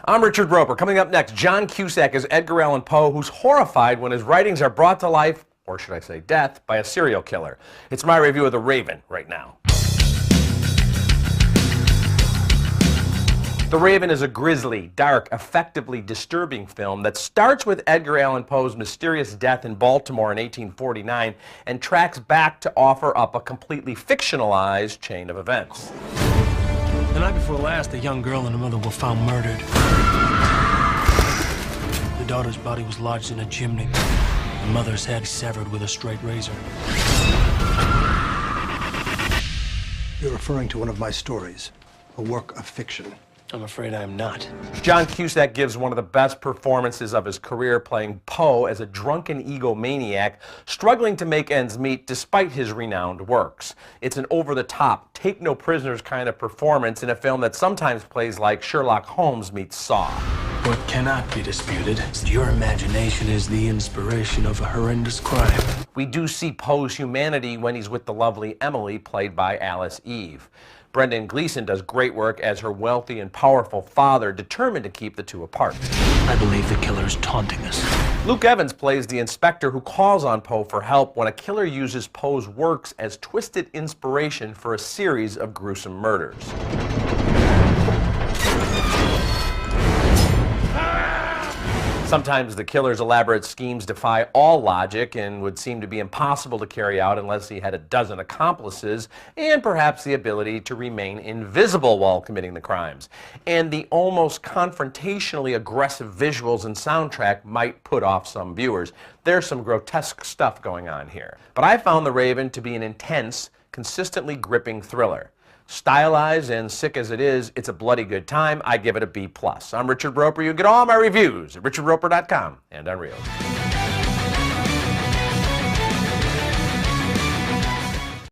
I'm Richard Roeper. Coming up next, John Cusack is Edgar Allan Poe, who's horrified when his writings are brought to life, or should I say death, by a serial killer. It's my review of The Raven right now. The Raven is a grisly, dark, effectively disturbing film that starts with Edgar Allan Poe's mysterious death in Baltimore in 1849 and tracks back to offer up a completely fictionalized chain of events. The night before last, a young girl and her mother were found murdered. The daughter's body was lodged in a chimney. The mother's head severed with a straight razor. You're referring to one of my stories, a work of fiction. I'm afraid I am not. John Cusack gives one of the best performances of his career, playing Poe as a drunken egomaniac struggling to make ends meet despite his renowned works. It's an over-the-top, take-no-prisoners kind of performance in a film that sometimes plays like Sherlock Holmes meets Saw. What cannot be disputed is that your imagination is the inspiration of a horrendous crime. We do see Poe's humanity when he's with the lovely Emily, played by Alice Eve. Brendan Gleeson does great work as her wealthy and powerful father, determined to keep the two apart. I believe the killer is taunting us. Luke Evans plays the inspector who calls on Poe for help when a killer uses Poe's works as twisted inspiration for a series of gruesome murders. Sometimes the killer's elaborate schemes defy all logic and would seem to be impossible to carry out unless he had a dozen accomplices and perhaps the ability to remain invisible while committing the crimes. And the almost confrontationally aggressive visuals and soundtrack might put off some viewers. There's some grotesque stuff going on here. But I found The Raven to be an intense, consistently gripping thriller. Stylized and sick as it is, it's a bloody good time. I give it a B+. I'm Richard Roeper. You get all my reviews at richardroeper.com and on Reels.